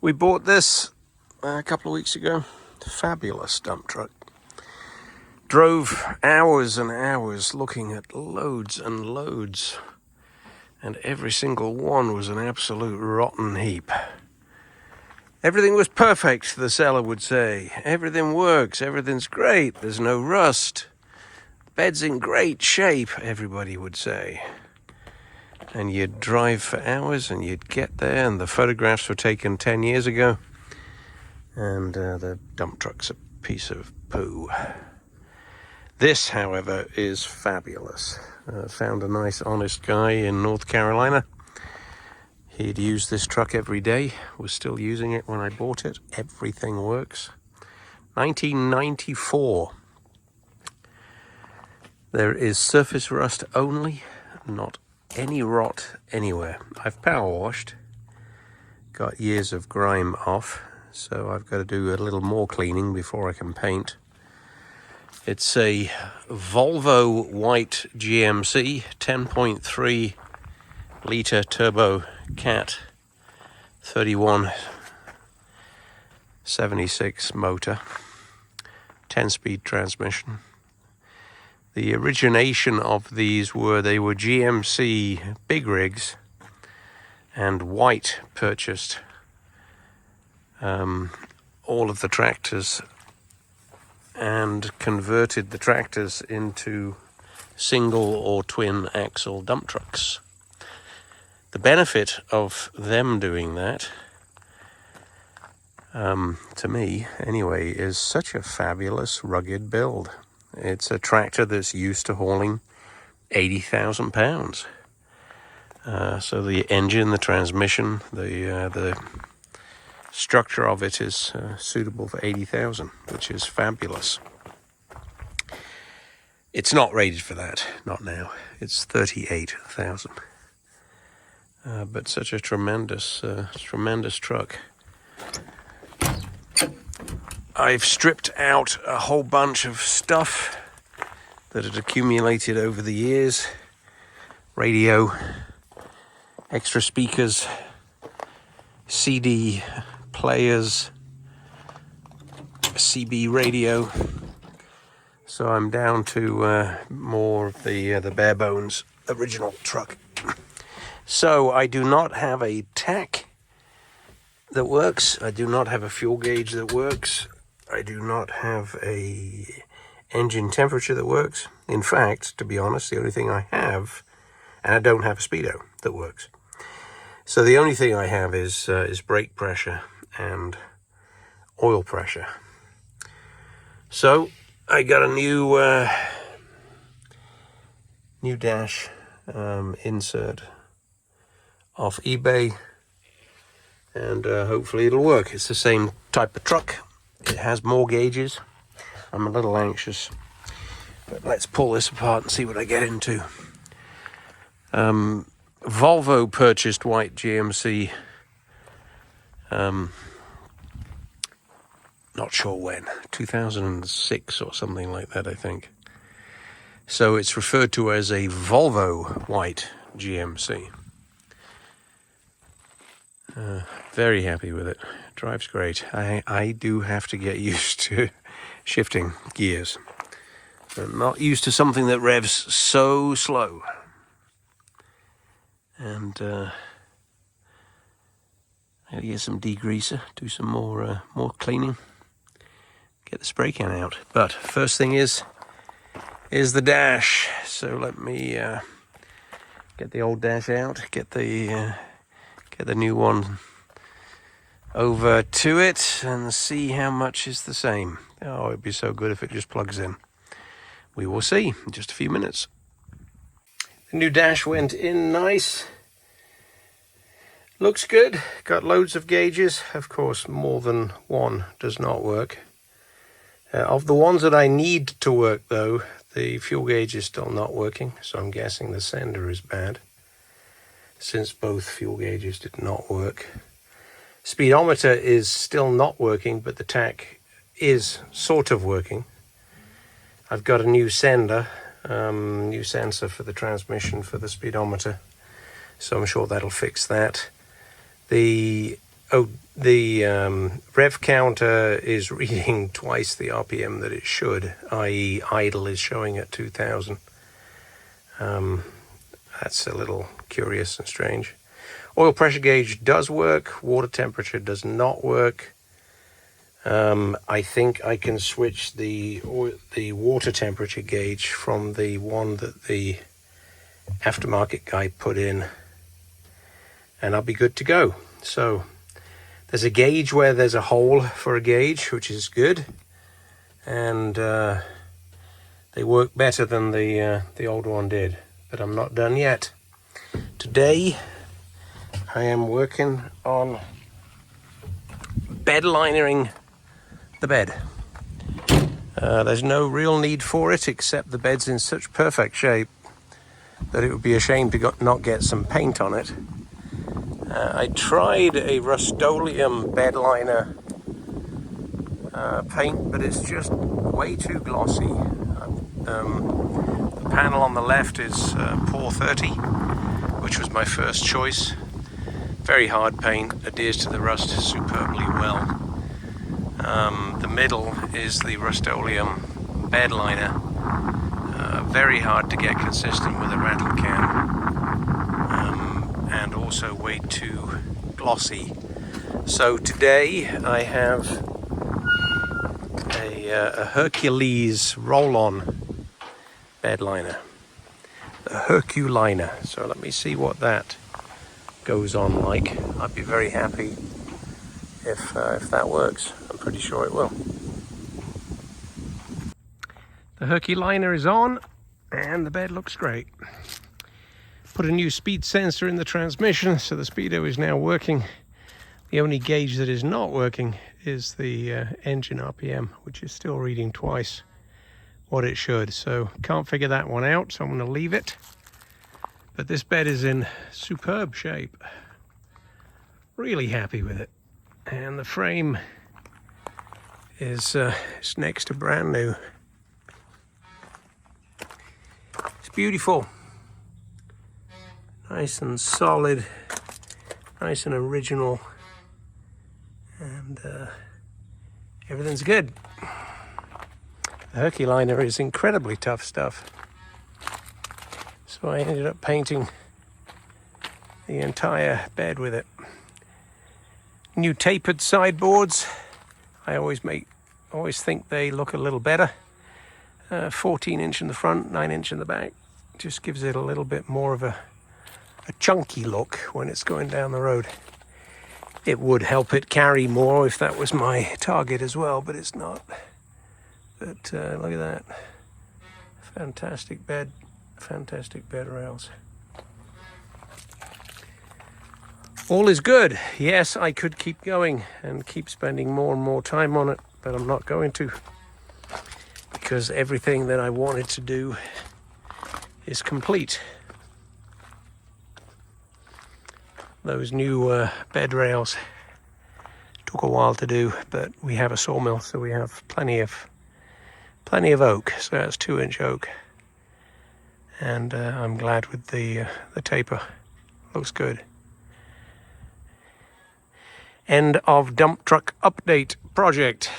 We bought this a couple of weeks ago. Fabulous dump truck. Drove hours and hours looking at loads and loads, and every single one was an absolute rotten heap. Everything was perfect, the seller would say. Everything works, everything's great, there's no rust. The bed's in great shape, everybody would say. And you'd drive for hours and you'd get there, and the photographs were taken 10 years ago. And the dump truck's a piece of poo. This, however, is fabulous. Found a nice, honest guy in North Carolina. He'd used this truck every day, was still using it when I bought it. Everything works. 1994. There is surface rust only, not any rot anywhere. I've power washed, got years of grime off, so I've got to do a little more cleaning before I can paint. It's a Volvo white GMC 10.3 litre turbo cat 3176 motor, 10-speed transmission. The origination of these were GMC big rigs, and White purchased all of the tractors and converted the tractors into single or twin axle dump trucks. The benefit of them doing that, to me anyway, is such a fabulous rugged build. It's a tractor that's used to hauling 80,000 pounds. So the engine, the transmission, the structure of it is suitable for 80,000, which is fabulous. It's not rated for that, not now. It's 38,000. But such a tremendous truck. I've stripped out a whole bunch of stuff that had accumulated over the years. Radio, extra speakers, CD players, CB radio. So I'm down to more of the bare bones original truck. So I do not have a tach that works. I do not have a fuel gauge that works. I do not have a engine temperature that works. In fact, to be honest, the only thing I have, and I don't have a speedo that works. So the only thing I have is brake pressure and oil pressure. So I got a new dash insert off eBay, and hopefully it'll work. It's the same type of truck. It has more gauges. I'm a little anxious, but let's pull this apart and see what I get into. Volvo purchased white GMC, not sure when, 2006 or something like that, I think. So it's referred to as a Volvo white GMC. Very happy with it. Drives great. I do have to get used to shifting gears. I'm not used to something that revs so slow. And I'll get some degreaser, do some more cleaning, get the spray can out. But first thing is the dash. So let me get the old dash out, get the new one over to it, and see how much is the same. Oh, it'd be so good if it just plugs in. We will see in just a few minutes. The new dash went in nice. Looks good. Got loads of gauges. Of course, more than one does not work. Of the ones that I need to work, though, the fuel gauge is still not working, so I'm guessing the sender is bad, since both fuel gauges did not work. Speedometer is still not working, but the tach is sort of working. I've got a new sender, new sensor for the transmission for the speedometer, so I'm sure that'll fix that. The The rev counter is reading twice the RPM that it should, i.e. idle is showing at 2000. That's a little curious and strange. Oil pressure gauge does work, water temperature does not work. I think I can switch the water temperature gauge from the one that the aftermarket guy put in, and I'll be good to go. So there's a gauge where there's a hole for a gauge, which is good, and they work better than the old one did, but I'm not done yet. Today I am working on bed linering the bed. There's no real need for it, except the bed's in such perfect shape that it would be a shame to not get some paint on it. I tried a Rust-Oleum bed liner paint, but it's just way too glossy. The panel on the left is Pour 30, which was my first choice. Very hard paint, adheres to the rust superbly well. The middle is the Rust-Oleum bed liner. Very hard to get consistent with a rattle can, and also way too glossy. So today I have a Hercules roll-on bed liner, the Herculiner. So let me see what that goes on like. I'd be very happy if that works. I'm pretty sure it will. The Herculiner is on and the bed looks great. Put a new speed sensor in the transmission, so the speedo is now working. The only gauge that is not working is the engine RPM, which is still reading twice what it should. So can't figure that one out, so I'm going to leave it. But this bed is in superb shape. Really happy with it. And the frame is next to brand new. It's beautiful. Nice and solid, nice and original, and everything's good. The Herculiner is incredibly tough stuff. So I ended up painting the entire bed with it. New tapered sideboards. I always think they look a little better. 14-inch in the front, 9-inch in the back. Just gives it a little bit more of a chunky look when it's going down the road. It would help it carry more if that was my target as well, but it's not. But look at that. Fantastic bed rails. All is good. Yes, I could keep going and keep spending more and more time on it, but I'm not going to, because everything that I wanted to do is complete. Those new bed rails took a while to do, but we have a sawmill, so we have plenty of oak. So that's 2-inch oak, and I'm glad with the taper. Looks good. End of dump truck update project.